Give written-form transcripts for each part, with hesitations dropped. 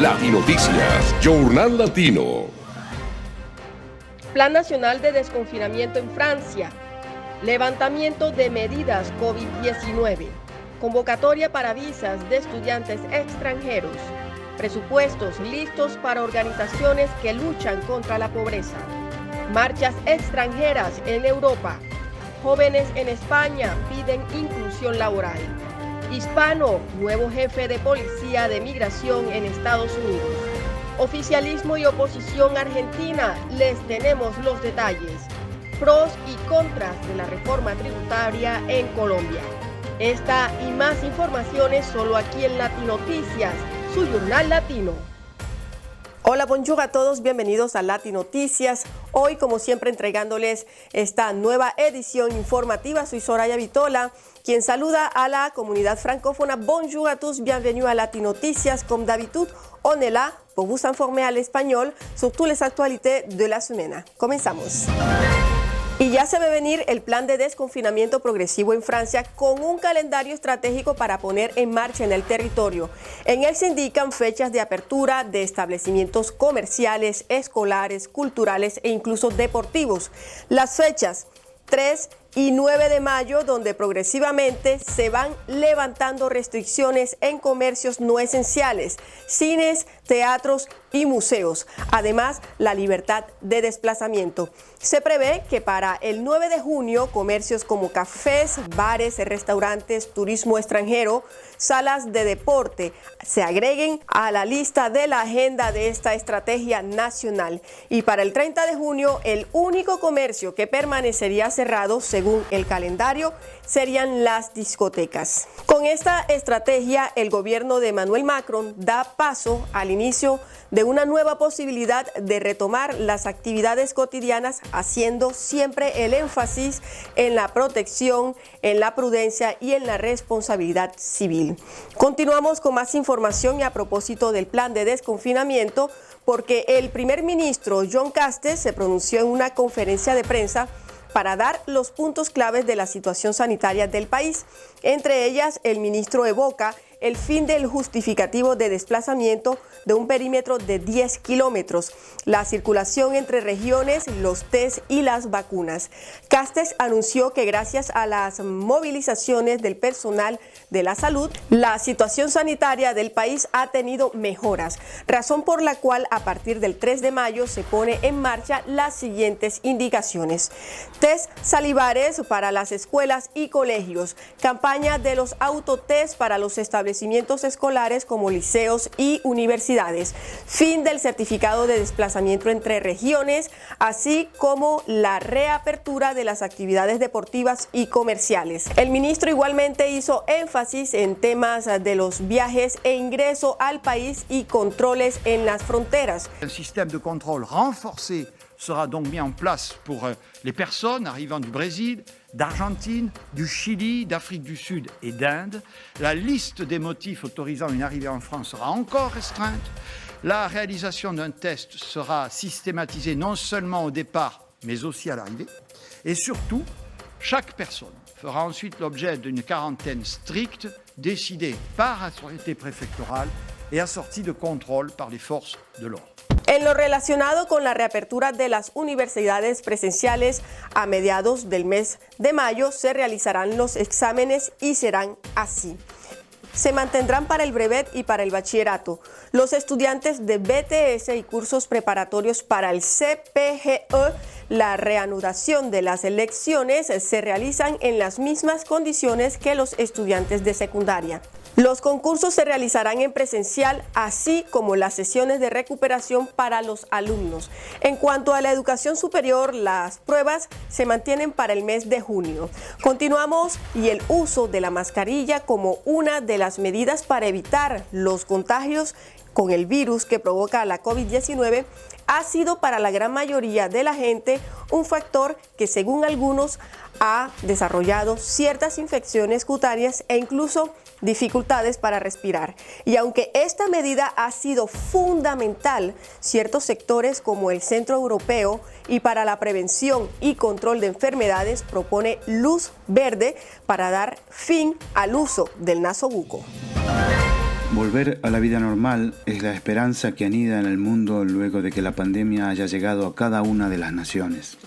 Latinoticias, Journal Latino. Plan Nacional de Desconfinamiento en Francia. Levantamiento de medidas COVID-19. Convocatoria para visas de estudiantes extranjeros. Presupuestos listos para organizaciones que luchan contra la pobreza. Marchas extranjeras en Europa. Jóvenes en España piden inclusión laboral. Hispano, nuevo jefe de policía de migración en Estados Unidos. Oficialismo y oposición argentina, les tenemos los detalles. Pros y contras de la reforma tributaria en Colombia. Esta y más informaciones solo aquí en Latinoticias, su Journal Latino. Hola, bonjour a todos, bienvenidos a Latinoticias. Hoy, como siempre, entregándoles esta nueva edición informativa. Soy Soraya Vitola, quien saluda a la comunidad francófona. Bonjour à tous, bienvenue à Latinoticias. Comme d'habitude, on est là pour vous informer à l'espagnol sur toutes les actualités de la semaine. Comenzamos. Y ya se ve venir el plan de desconfinamiento progresivo en Francia con un calendario estratégico para poner en marcha en el territorio. En él se indican fechas de apertura de establecimientos comerciales, escolares, culturales e incluso deportivos. Las fechas 3 y 9 de mayo, donde progresivamente se van levantando restricciones en comercios no esenciales, cines, teatros y museos. Además, la libertad de desplazamiento. Se prevé que para el 9 de junio, comercios como cafés, bares, restaurantes, turismo extranjero, salas de deporte se agreguen a la lista de la agenda de esta estrategia nacional. Y para el 30 de junio, el único comercio que permanecería cerrado, según el calendario, serían las discotecas. Con esta estrategia, el gobierno de Emmanuel Macron da paso al inicio de una nueva posibilidad de retomar las actividades cotidianas, haciendo siempre el énfasis en la protección, en la prudencia y en la responsabilidad civil. Continuamos con más información y a propósito del plan de desconfinamiento, porque el primer ministro Jean Castex se pronunció en una conferencia de prensa para dar los puntos claves de la situación sanitaria del país. Entre ellas, el ministro evoca el fin del justificativo de desplazamiento de un perímetro de 10 kilómetros, la circulación entre regiones, los test y las vacunas. Castex anunció que gracias a las movilizaciones del personal de la salud, la situación sanitaria del país ha tenido mejoras, razón por la cual a partir del 3 de mayo se pone en marcha las siguientes indicaciones. Test salivares para las escuelas y colegios, campaña de los autotest para los establecimientos escolares como liceos y universidades, fin del certificado de desplazamiento entre regiones, así como la reapertura de las actividades deportivas y comerciales. El ministro igualmente hizo énfasis en temas de los viajes e ingreso al país y controles en las fronteras. Un sistema de control renforcé sera donc mis en place pour les personnes arrivant du Brésil, d'Argentine, du Chili, d'Afrique du Sud et d'Inde. La liste des motifs autorisant une arrivée en France sera encore restreinte. La réalisation d'un test sera systématisée non seulement au départ, mais aussi à l'arrivée. Et surtout, chaque personne fera ensuite l'objet d'une quarantaine stricte décidée par autorité préfectorale et assortie de contrôles par les forces de l'ordre. En lo relacionado con la reapertura de las universidades presenciales, a mediados del mes de mayo se realizarán los exámenes y serán así. Se mantendrán para el brevet y para el bachillerato. Los estudiantes de BTS y cursos preparatorios para el CPGE, la reanudación de las lecciones se realizan en las mismas condiciones que los estudiantes de secundaria. Los concursos se realizarán en presencial, así como las sesiones de recuperación para los alumnos. En cuanto a la educación superior, las pruebas se mantienen para el mes de junio. Continuamos y el uso de la mascarilla como una de las medidas para evitar los contagios con el virus que provoca la COVID-19 ha sido para la gran mayoría de la gente un factor que, según algunos, ha desarrollado ciertas infecciones cutáneas e incluso dificultades para respirar. Y aunque esta medida ha sido fundamental, ciertos sectores como el Centro Europeo y para la Prevención y Control de Enfermedades propone luz verde para dar fin al uso del nasobuco. Volver a la vida normal es la esperanza que anida en el mundo luego de que la pandemia haya llegado a cada una de las naciones.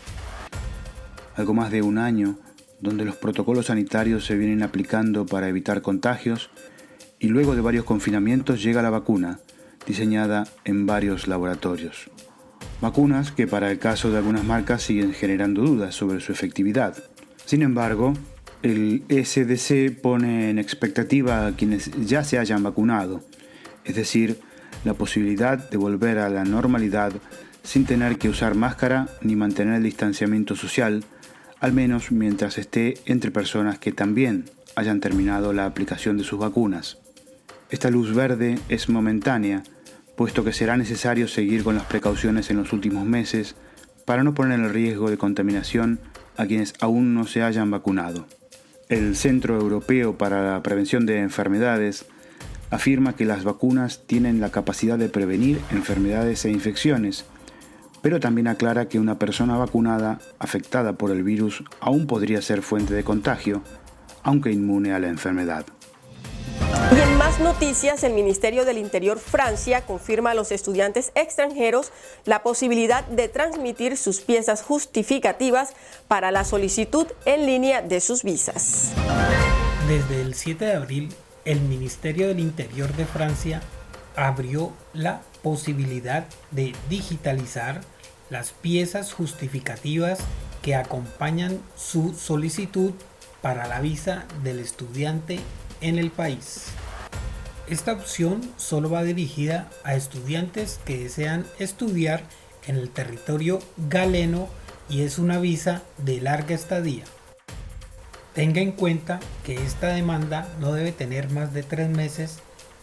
Algo más de un año donde los protocolos sanitarios se vienen aplicando para evitar contagios y luego de varios confinamientos llega la vacuna, diseñada en varios laboratorios. Vacunas que para el caso de algunas marcas siguen generando dudas sobre su efectividad. Sin embargo, el SDC pone en expectativa a quienes ya se hayan vacunado, es decir, la posibilidad de volver a la normalidad sin tener que usar máscara ni mantener el distanciamiento social, al menos mientras esté entre personas que también hayan terminado la aplicación de sus vacunas. Esta luz verde es momentánea, puesto que será necesario seguir con las precauciones en los últimos meses para no poner en riesgo de contaminación a quienes aún no se hayan vacunado. El Centro Europeo para la Prevención de Enfermedades afirma que las vacunas tienen la capacidad de prevenir enfermedades e infecciones, pero también aclara que una persona vacunada afectada por el virus aún podría ser fuente de contagio, aunque inmune a la enfermedad. Y en más noticias, el Ministerio del Interior Francia confirma a los estudiantes extranjeros la posibilidad de transmitir sus piezas justificativas para la solicitud en línea de sus visas. Desde el 7 de abril, el Ministerio del Interior de Francia abrió la posibilidad de digitalizar las piezas justificativas que acompañan su solicitud para la visa del estudiante en el país. Esta opción solo va dirigida a estudiantes que desean estudiar en el territorio galeno y es una visa de larga estadía. Tenga en cuenta que esta demanda no debe tener más de 3 meses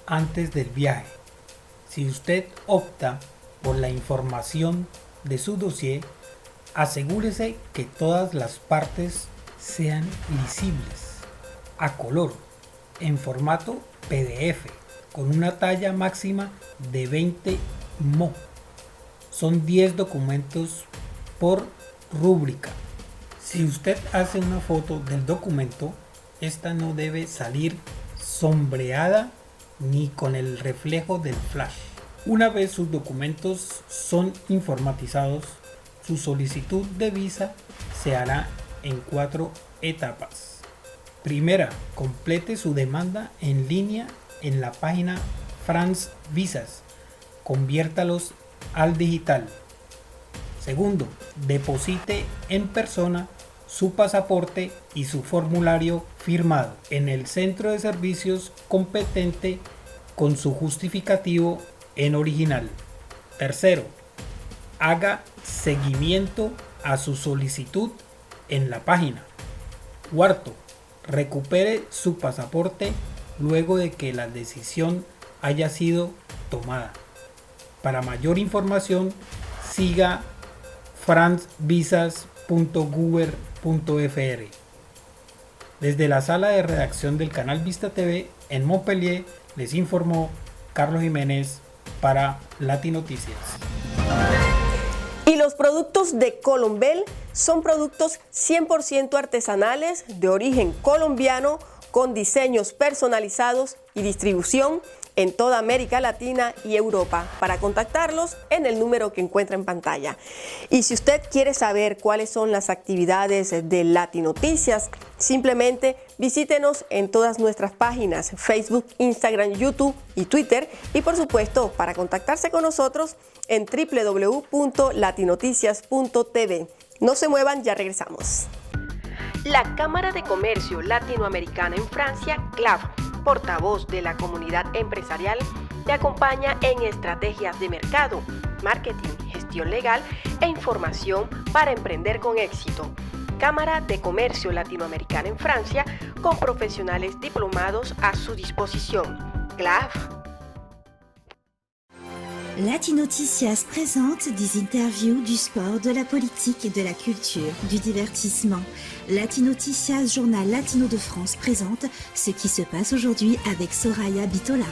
antes del viaje. Si usted opta por la información de su dossier, asegúrese que todas las partes sean lisibles, a color, en formato PDF, con una talla máxima de 20 mo. Son 10 documentos por rúbrica. Si usted hace una foto del documento, esta no debe salir sombreada ni con el reflejo del flash. Una vez sus documentos son informatizados, su solicitud de visa se hará en 4 etapas. Primera, complete su demanda en línea en la página France Visas. Conviértalos al digital. Segundo, deposite en persona su pasaporte y su formulario firmado en el centro de servicios competente con su justificativo en original. Tercero, haga seguimiento a su solicitud en la página. Cuarto, recupere su pasaporte luego de que la decisión haya sido tomada. Para mayor información, siga francevisas.gouver.fr. Desde la sala de redacción del canal Vista TV en Montpellier, les informó Carlos Jiménez para Latinoticias. Y los productos de Colombel son productos 100% artesanales de origen colombiano con diseños personalizados y distribución en toda América Latina y Europa. Para contactarlos en el número que encuentra en pantalla. Y si usted quiere saber cuáles son las actividades de Latinoticias, simplemente visítenos en todas nuestras páginas, Facebook, Instagram, YouTube y Twitter. Y por supuesto, para contactarse con nosotros en www.latinoticias.tv. No se muevan, ya regresamos. La Cámara de Comercio Latinoamericana en Francia, CLAF, portavoz de la comunidad empresarial, te acompaña en estrategias de mercado, marketing, gestión legal e información para emprender con éxito. Cámara de Comercio Latinoamericana en Francia, con profesionales diplomados a su disposición. CLAF. Latinoticias présente des interviews du sport, de la politique et de la culture, du divertissement. Latinoticias, journal latino de France, présente ce qui se passe aujourd'hui avec Soraya Bitola.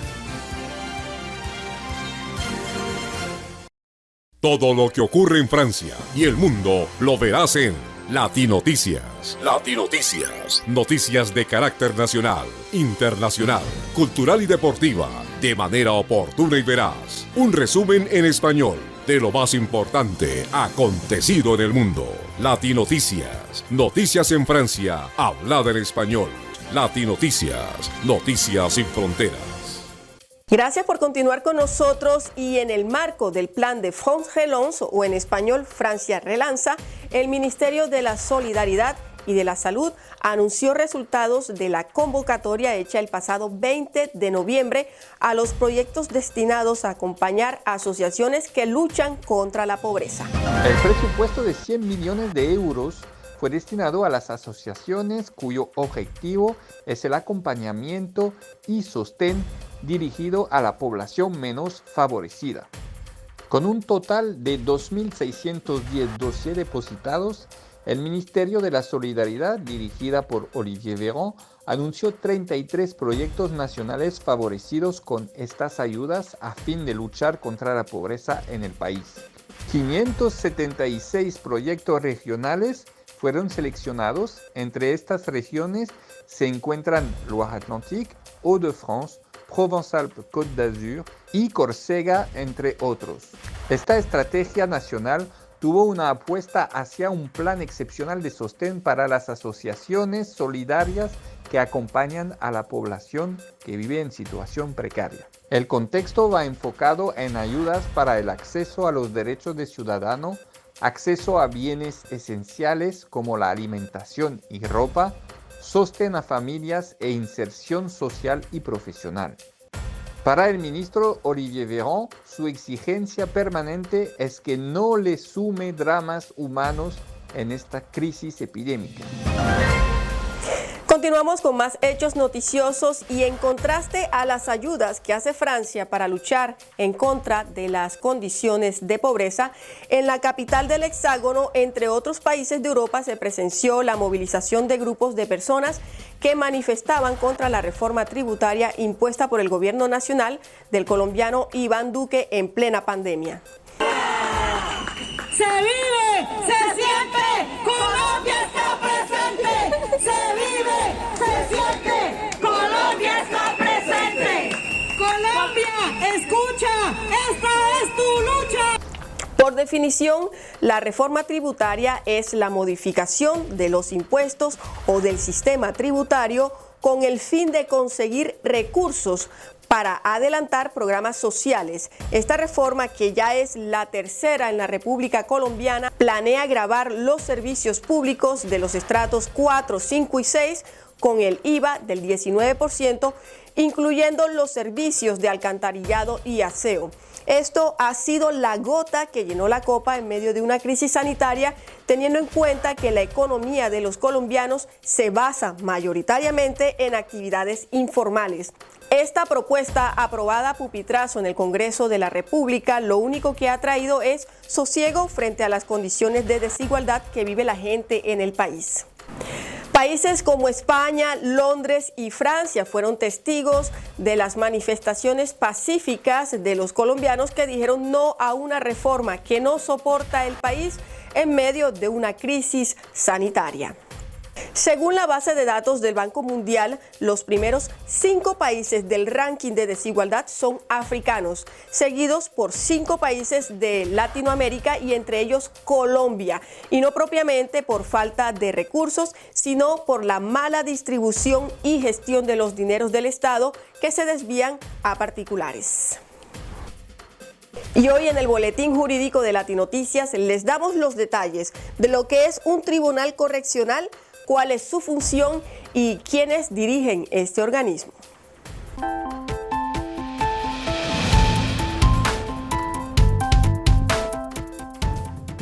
Todo lo que ocurre en Francia y el mundo lo verás en Latinoticias. Latinoticias. Noticias de carácter nacional, internacional, cultural y deportiva. de manera oportuna y veraz. Un resumen en español de lo más importante acontecido en el mundo. Latinoticias, noticias en Francia, hablada en español. Latinoticias, noticias sin fronteras. Gracias por continuar con nosotros y en el marco del plan de France Relance, o en español Francia Relanza, el Ministerio de la Solidaridad y de la Salud anunció resultados de la convocatoria hecha el pasado 20 de noviembre a los proyectos destinados a acompañar a asociaciones que luchan contra la pobreza. El presupuesto de 100 millones de euros fue destinado a las asociaciones cuyo objetivo es el acompañamiento y sostén dirigido a la población menos favorecida. Con un total de 2.610 dossiers depositados, el Ministerio de la Solidaridad, dirigida por Olivier Véran, anunció 33 proyectos nacionales favorecidos con estas ayudas a fin de luchar contra la pobreza en el país. 576 proyectos regionales fueron seleccionados. Entre estas regiones se encuentran Loire-Atlantique, Hauts-de-France, Provence-Alpes-Côte d'Azur y Córcega, entre otros. Esta estrategia nacional tuvo una apuesta hacia un plan excepcional de sostén para las asociaciones solidarias que acompañan a la población que vive en situación precaria. El contexto va enfocado en ayudas para el acceso a los derechos de ciudadano, acceso a bienes esenciales como la alimentación y ropa, sostén a familias e inserción social y profesional. Para el ministro Olivier Véran, su exigencia permanente es que no le sume dramas humanos en esta crisis epidémica. Continuamos con más hechos noticiosos y en contraste a las ayudas que hace Francia para luchar en contra de las condiciones de pobreza, en la capital del Hexágono, entre otros países de Europa, se presenció la movilización de grupos de personas que manifestaban contra la reforma tributaria impuesta por el gobierno nacional del colombiano Iván Duque en plena pandemia. ¡Se vive! ¡Se siente! ¡Colombia está presente! ¡Se vive! ¡Se siente! ¡Colombia está presente! ¡Colombia, escucha! ¡Esta es tu lucha! Por definición, la reforma tributaria es la modificación de los impuestos o del sistema tributario con el fin de conseguir recursos para adelantar programas sociales. Esta reforma, que ya es la tercera en la República Colombiana, planea gravar los servicios públicos de los estratos 4, 5 y 6 con el IVA del 19%, incluyendo los servicios de alcantarillado y aseo. Esto ha sido la gota que llenó la copa en medio de una crisis sanitaria, teniendo en cuenta que la economía de los colombianos se basa mayoritariamente en actividades informales. Esta propuesta, aprobada a pupitrazo en el Congreso de la República, lo único que ha traído es sosiego frente a las condiciones de desigualdad que vive la gente en el país. Países como España, Londres y Francia fueron testigos de las manifestaciones pacíficas de los colombianos que dijeron no a una reforma que no soporta el país en medio de una crisis sanitaria. Según la base de datos del Banco Mundial, los primeros 5 países del ranking de desigualdad son africanos, seguidos por 5 países de Latinoamérica y entre ellos Colombia, y no propiamente por falta de recursos, sino por la mala distribución y gestión de los dineros del Estado que se desvían a particulares. Y hoy en el Boletín Jurídico de Latinoticias les damos los detalles de lo que es un tribunal correccional, cuál es su función y quiénes dirigen este organismo.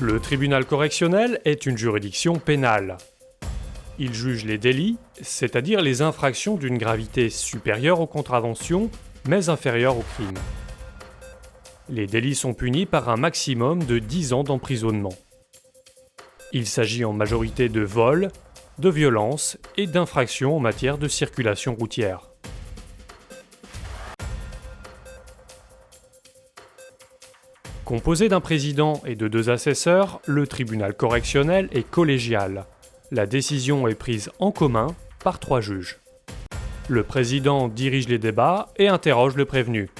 Le tribunal correctionnel est une juridiction pénale. Il juge les délits, c'est-à-dire les infractions d'une gravité supérieure aux contraventions, mais inférieure aux crimes. Les délits sont punis par un maximum de 10 ans d'emprisonnement. Il s'agit en majorité de vol, de violence et d'infractions en matière de circulation routière. Composé d'un président et de 2 assesseurs, le tribunal correctionnel est collégial. La décision est prise en commun par 3 juges. Le président dirige les débats et interroge le prévenu.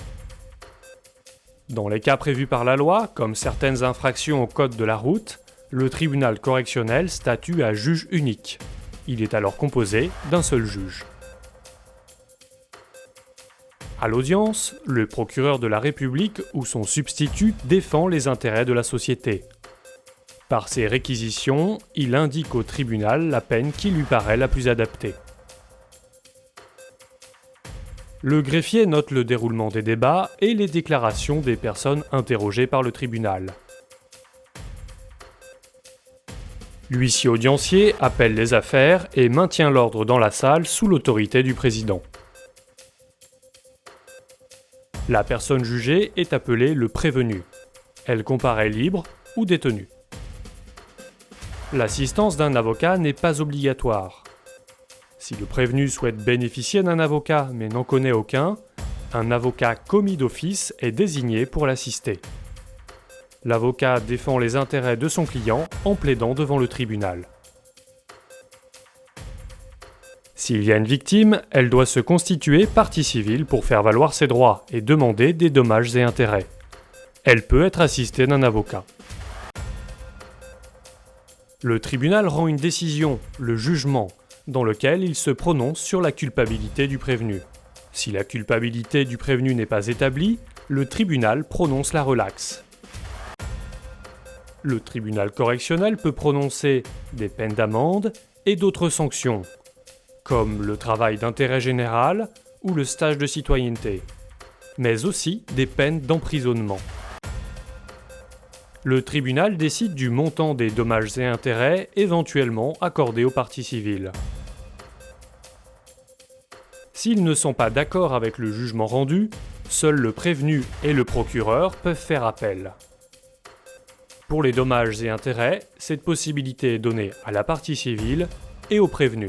Dans les cas prévus par la loi, comme certaines infractions au code de la route, le tribunal correctionnel statue à juge unique. Il est alors composé d'un seul juge. À l'audience, le procureur de la République ou son substitut défend les intérêts de la société. Par ses réquisitions, il indique au tribunal la peine qui lui paraît la plus adaptée. Le greffier note le déroulement des débats et les déclarations des personnes interrogées par le tribunal. L'huissier audiencier appelle les affaires et maintient l'ordre dans la salle sous l'autorité du président. La personne jugée est appelée le prévenu. Elle comparaît libre ou détenue. L'assistance d'un avocat n'est pas obligatoire. Si le prévenu souhaite bénéficier d'un avocat mais n'en connaît aucun, un avocat commis d'office est désigné pour l'assister. L'avocat défend les intérêts de son client en plaidant devant le tribunal. S'il y a une victime, elle doit se constituer partie civile pour faire valoir ses droits et demander des dommages et intérêts. Elle peut être assistée d'un avocat. Le tribunal rend une décision, le jugement, dans lequel il se prononce sur la culpabilité du prévenu. Si la culpabilité du prévenu n'est pas établie, le tribunal prononce la relaxe. Le tribunal correctionnel peut prononcer des peines d'amende et d'autres sanctions, comme le travail d'intérêt général ou le stage de citoyenneté, mais aussi des peines d'emprisonnement. Le tribunal décide du montant des dommages et intérêts éventuellement accordés aux parties civiles. S'ils ne sont pas d'accord avec le jugement rendu, seuls le prévenu et le procureur peuvent faire appel. Pour les dommages et intérêts, cette possibilité est donnée à la partie civile et au prévenu.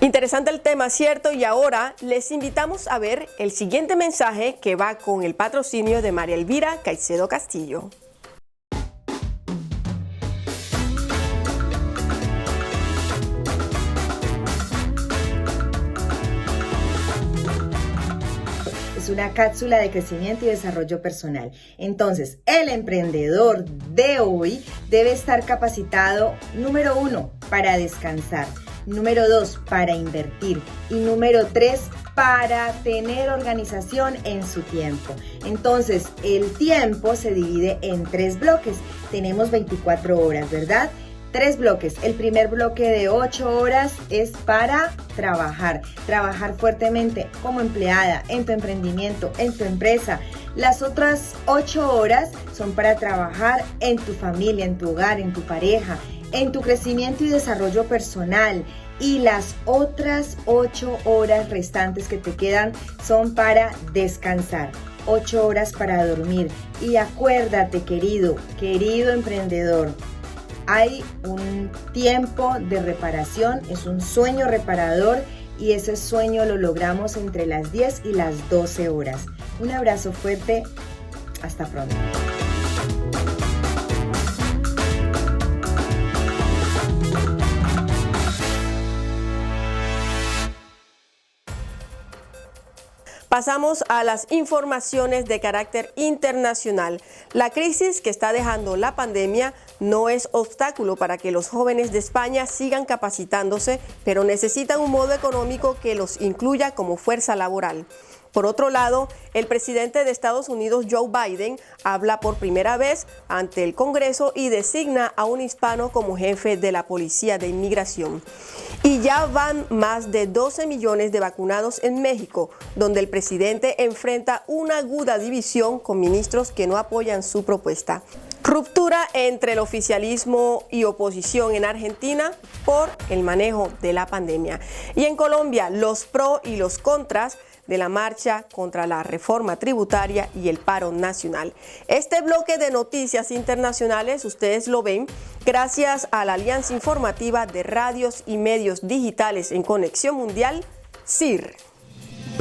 Interesante el tema, ¿cierto? Y ahora les invitamos a ver el siguiente mensaje que va con el patrocinio de María Elvira Caicedo Castillo. Es una cápsula de crecimiento y desarrollo personal. Entonces, el emprendedor de hoy debe estar capacitado, número 1, para descansar. Número 2, para invertir. Y número 3, para tener organización en su tiempo. Entonces, el tiempo se divide en 3 bloques. Tenemos 24 horas, ¿verdad? 3 bloques. El primer bloque de 8 horas es para trabajar fuertemente como empleada en tu emprendimiento, en tu empresa. Las otras 8 horas son para trabajar en tu familia, en tu hogar, en tu pareja, en tu crecimiento y desarrollo personal. Y las otras 8 horas restantes que te quedan son para descansar. 8 horas para dormir. Y acuérdate, querido emprendedor, hay un tiempo de reparación, es un sueño reparador y ese sueño lo logramos entre las 10 y las 12 horas. Un abrazo fuerte, hasta pronto. Pasamos a las informaciones de carácter internacional. La crisis que está dejando la pandemia no es obstáculo para que los jóvenes de España sigan capacitándose, pero necesitan un modo económico que los incluya como fuerza laboral. Por otro lado, el presidente de Estados Unidos, Joe Biden, habla por primera vez ante el Congreso y designa a un hispano como jefe de la Policía de Inmigración. Y ya van más de 12 millones de vacunados en México, donde el presidente enfrenta una aguda división con ministros que no apoyan su propuesta. Ruptura entre el oficialismo y oposición en Argentina por el manejo de la pandemia. Y en Colombia, los pros y los contras de la marcha contra la reforma tributaria y el paro nacional. Este bloque de noticias internacionales ustedes lo ven gracias a la Alianza Informativa de Radios y Medios Digitales en Conexión Mundial, CIR.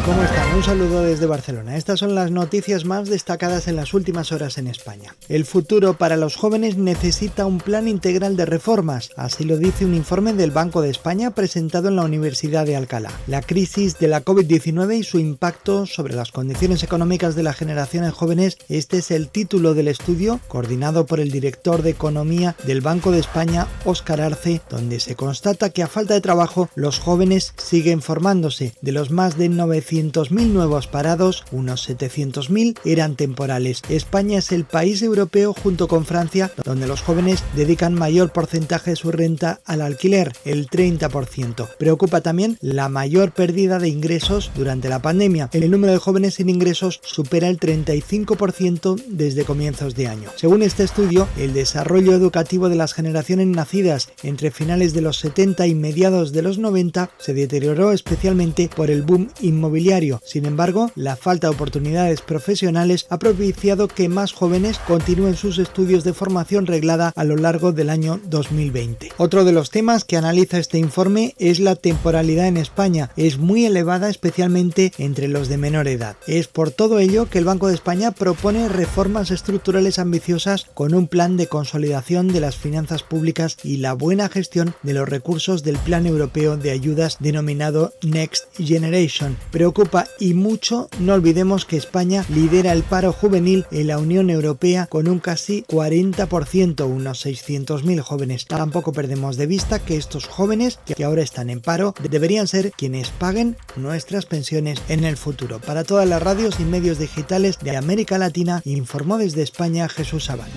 ¿Cómo están? Un saludo desde Barcelona. Estas son las noticias más destacadas en las últimas horas en España. El futuro para los jóvenes necesita un plan integral de reformas, así lo dice un informe del Banco de España presentado en la Universidad de Alcalá. La crisis de la COVID-19 y su impacto sobre las condiciones económicas de las generaciones jóvenes, este es el título del estudio, coordinado por el director de Economía del Banco de España, Óscar Arce, donde se constata que a falta de trabajo los jóvenes siguen formándose. De los más de 900.000 nuevos parados, unos 700.000 eran temporales. España es el país europeo junto con Francia donde los jóvenes dedican mayor porcentaje de su renta al alquiler, el 30%. Preocupa también la mayor pérdida de ingresos durante la pandemia. El número de jóvenes sin ingresos supera el 35% desde comienzos de año. Según este estudio, el desarrollo educativo de las generaciones nacidas entre finales de los 70 y mediados de los 90 se deterioró especialmente por el boom inmobiliario. Sin embargo, la falta de oportunidades profesionales ha propiciado que más jóvenes continúen sus estudios de formación reglada a lo largo del año 2020. Otro de los temas que analiza este informe es la temporalidad en España. Es muy elevada, especialmente entre los de menor edad. Es por todo ello que el Banco de España propone reformas estructurales ambiciosas con un plan de consolidación de las finanzas públicas y la buena gestión de los recursos del Plan Europeo de Ayudas denominado Next Generation. Preocupa y mucho, no olvidemos que España lidera el paro juvenil en la Unión Europea con un casi 40%, unos 600.000 jóvenes. Tampoco perdemos de vista que estos jóvenes que ahora están en paro deberían ser quienes paguen nuestras pensiones en el futuro. Para todas las radios y medios digitales de América Latina, informó desde España Jesús Abad.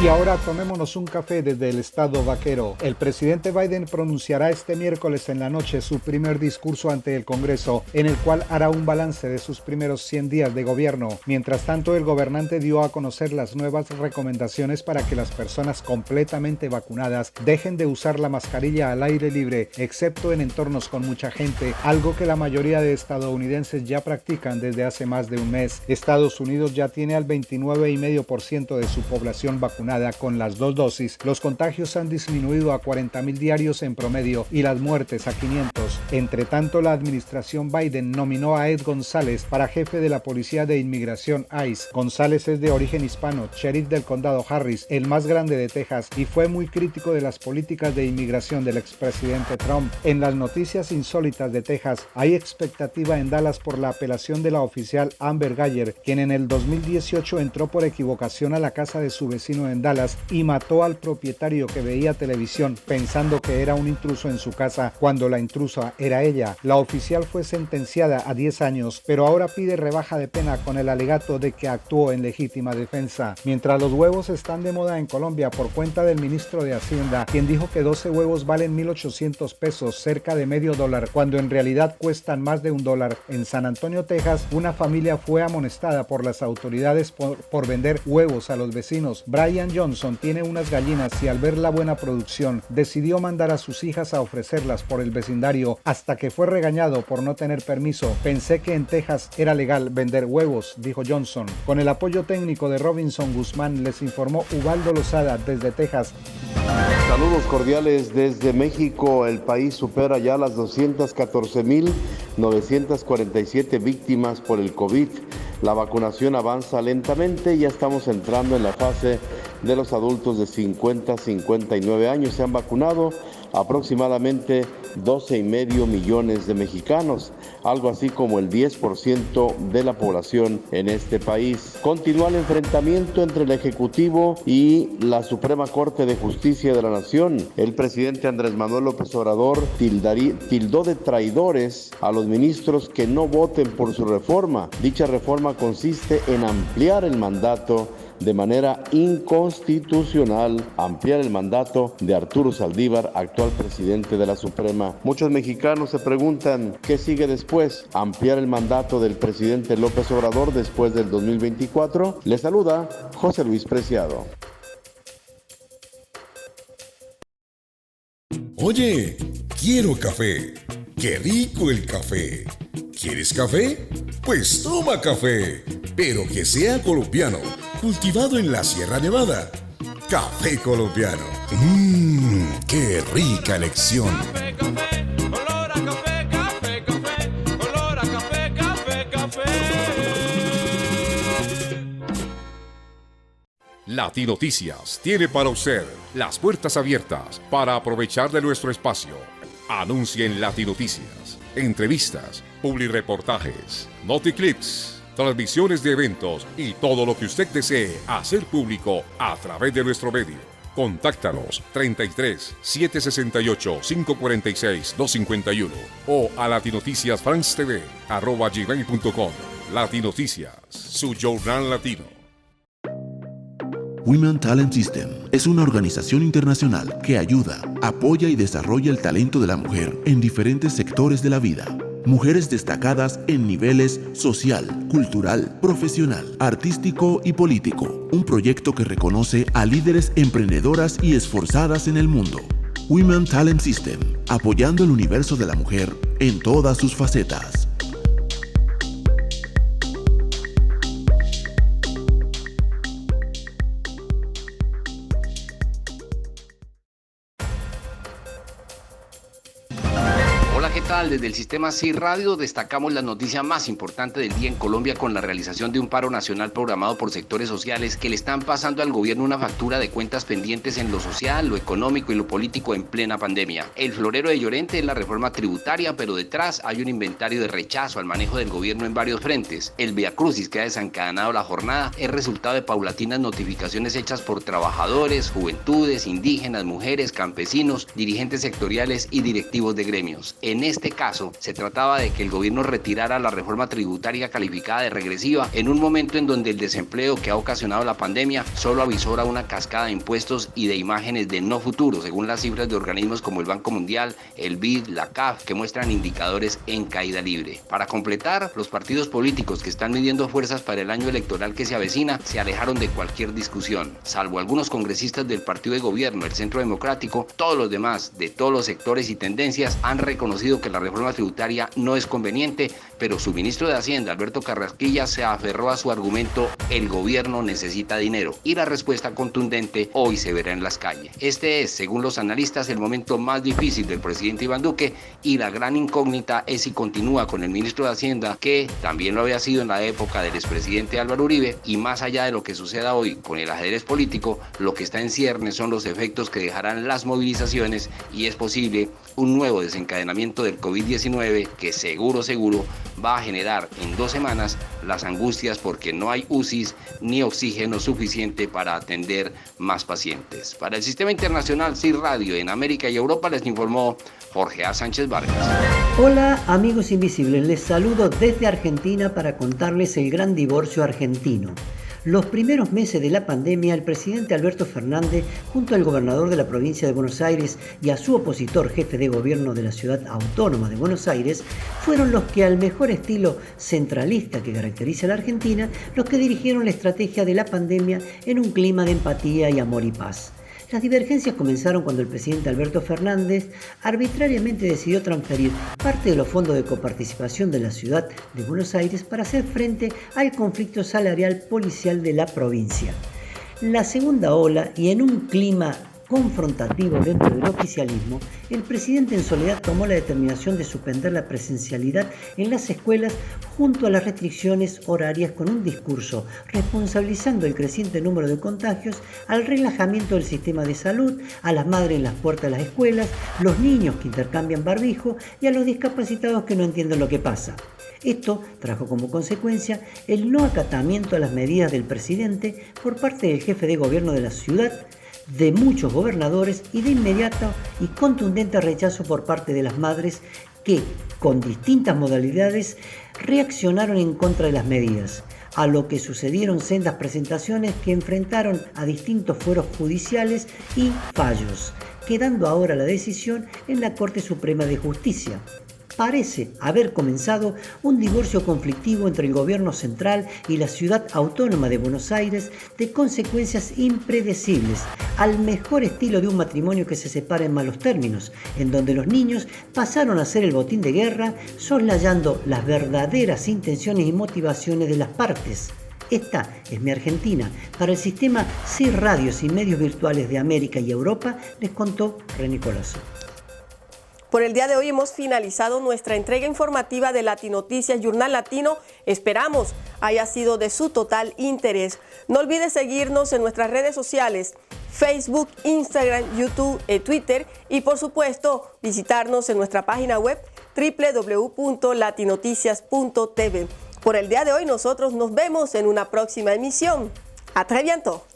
Y ahora tomémonos un café desde el estado vaquero. El presidente Biden pronunciará este miércoles en la noche su primer discurso ante el Congreso, en el cual hará un balance de sus primeros 100 días de gobierno. Mientras tanto, el gobernante dio a conocer las nuevas recomendaciones para que las personas completamente vacunadas dejen de usar la mascarilla al aire libre, excepto en entornos con mucha gente, algo que la mayoría de estadounidenses ya practican desde hace más de un mes. Estados Unidos ya tiene al 29,5% de su población vacunada con las 2 dosis. Los contagios han disminuido a 40.000 diarios en promedio y las muertes a 500. Entre tanto, la administración Biden nominó a Ed González para jefe de la Policía de Inmigración ICE. González es de origen hispano, sheriff del condado Harris, el más grande de Texas, y fue muy crítico de las políticas de inmigración del expresidente Trump. En las noticias insólitas de Texas, hay expectativa en Dallas por la apelación de la oficial Amber Guyger, quien en el 2018 entró por equivocación a la casa de su vecino en Dallas y mató al propietario que veía televisión pensando que era un intruso en su casa cuando la intrusa era ella. La oficial fue sentenciada a 10 años, pero ahora pide rebaja de pena con el alegato de que actuó en legítima defensa. Mientras los huevos están de moda en Colombia por cuenta del ministro de Hacienda, quien dijo que 12 huevos valen 1.800 pesos, cerca de medio dólar, cuando en realidad cuestan más de $1. En San Antonio, Texas, una familia fue amonestada por las autoridades por vender huevos a los vecinos. Brian Johnson tiene unas gallinas y al ver la buena producción decidió mandar a sus hijas a ofrecerlas por el vecindario hasta que fue regañado por no tener permiso. Pensé que en Texas era legal vender huevos, dijo Johnson. Con el apoyo técnico de Robinson Guzmán, les informó Ubaldo Lozada desde Texas. Saludos cordiales desde México. El país supera ya las 214.947 víctimas por el COVID. La vacunación avanza lentamente y ya estamos entrando en la fase de los adultos de 50 a 59 años. Se han vacunado aproximadamente 12,5 millones de mexicanos, algo así como el 10% de la población en este país. Continúa el enfrentamiento entre el Ejecutivo y la Suprema Corte de Justicia de la Nación. El presidente Andrés Manuel López Obrador tildó de traidores a los ministros que no voten por su reforma. Dicha reforma consiste en ampliar el mandato de manera inconstitucional, ampliar el mandato de Arturo Saldívar, actual presidente de la Suprema. Muchos mexicanos se preguntan qué sigue después, ampliar el mandato del presidente López Obrador después del 2024. Les saluda José Luis Preciado. Oye, quiero café. ¡Qué rico el café! ¿Quieres café? Pues toma café, pero que sea colombiano, cultivado en la Sierra Nevada. Café colombiano. ¡Qué rica elección! Café, olor a café, café, olor a café, Latinoticias tiene para usted las puertas abiertas para aprovechar de nuestro espacio. Anuncia en Latinoticias, entrevistas, publireportajes, noticlips, transmisiones de eventos y todo lo que usted desee hacer público a través de nuestro medio. Contáctanos 33 768 546 251 o a latinoticiasfrancetv@gmail.com. Latinoticias, su jornal latino. Women Talent System es una organización internacional que ayuda, apoya y desarrolla el talento de la mujer en diferentes sectores de la vida. Mujeres destacadas en niveles social, cultural, profesional, artístico y político. Un proyecto que reconoce a líderes emprendedoras y esforzadas en el mundo. Women Talent System, apoyando el universo de la mujer en todas sus facetas. Desde el sistema CIR Radio destacamos la noticia más importante del día en Colombia con la realización de un paro nacional programado por sectores sociales que le están pasando al gobierno una factura de cuentas pendientes en lo social, lo económico y lo político en plena pandemia. El florero de Llorente es la reforma tributaria, pero detrás hay un inventario de rechazo al manejo del gobierno en varios frentes. El viacrucis que ha desencadenado la jornada es resultado de paulatinas notificaciones hechas por trabajadores, juventudes, indígenas, mujeres, campesinos, dirigentes sectoriales y directivos de gremios. En este caso, se trataba de que el gobierno retirara la reforma tributaria calificada de regresiva en un momento en donde el desempleo que ha ocasionado la pandemia solo avisora una cascada de impuestos y de imágenes de no futuro, según las cifras de organismos como el Banco Mundial, el BID, la CAF, que muestran indicadores en caída libre. Para completar, los partidos políticos que están midiendo fuerzas para el año electoral que se avecina se alejaron de cualquier discusión. Salvo algunos congresistas del partido de gobierno, el Centro Democrático, todos los demás, de todos los sectores y tendencias, han reconocido que la reforma tributaria no es conveniente, pero su ministro de Hacienda, Alberto Carrasquilla, se aferró a su argumento: el gobierno necesita dinero, y la respuesta contundente hoy se verá en las calles. Este es, según los analistas, el momento más difícil del presidente Iván Duque, y la gran incógnita es si continúa con el ministro de Hacienda, que también lo había sido en la época del expresidente Álvaro Uribe, y más allá de lo que suceda hoy con el ajedrez político, lo que está en ciernes son los efectos que dejarán las movilizaciones, y es posible un nuevo desencadenamiento del COVID-19 que seguro va a generar en 2 semanas las angustias porque no hay UCIs ni oxígeno suficiente para atender más pacientes. Para el Sistema Internacional CIR Radio en América y Europa les informó Jorge A. Sánchez Vargas. Hola amigos invisibles, les saludo desde Argentina para contarles el gran divorcio argentino. Los primeros meses de la pandemia, el presidente Alberto Fernández, junto al gobernador de la provincia de Buenos Aires y a su opositor jefe de gobierno de la ciudad autónoma de Buenos Aires, fueron los que, al mejor estilo centralista que caracteriza a la Argentina, los que dirigieron la estrategia de la pandemia en un clima de empatía y amor y paz. Las divergencias comenzaron cuando el presidente Alberto Fernández arbitrariamente decidió transferir parte de los fondos de coparticipación de la ciudad de Buenos Aires para hacer frente al conflicto salarial policial de la provincia. La segunda ola, y en un clima confrontativo dentro del oficialismo, el presidente en soledad tomó la determinación de suspender la presencialidad en las escuelas junto a las restricciones horarias, con un discurso responsabilizando el creciente número de contagios al relajamiento del sistema de salud, a las madres en las puertas de las escuelas, los niños que intercambian barbijo y a los discapacitados que no entienden lo que pasa. Esto trajo como consecuencia el no acatamiento a las medidas del presidente por parte del jefe de gobierno de la ciudad, de muchos gobernadores y de inmediato y contundente rechazo por parte de las madres que, con distintas modalidades, reaccionaron en contra de las medidas, a lo que sucedieron sendas presentaciones que enfrentaron a distintos fueros judiciales y fallos, quedando ahora la decisión en la Corte Suprema de Justicia. Parece haber comenzado un divorcio conflictivo entre el gobierno central y la ciudad autónoma de Buenos Aires, de consecuencias impredecibles, al mejor estilo de un matrimonio que se separa en malos términos, en donde los niños pasaron a ser el botín de guerra, soslayando las verdaderas intenciones y motivaciones de las partes. Esta es mi Argentina. Para el sistema CIR Radios y Medios Virtuales de América y Europa, les contó René Colazo. Por el día de hoy hemos finalizado nuestra entrega informativa de Latinoticias Jornal Latino. Esperamos haya sido de su total interés. No olvide seguirnos en nuestras redes sociales, Facebook, Instagram, YouTube y Twitter, y por supuesto visitarnos en nuestra página web www.latinoticias.tv. Por el día de hoy nosotros nos vemos en una próxima emisión. ¡A très bientôt!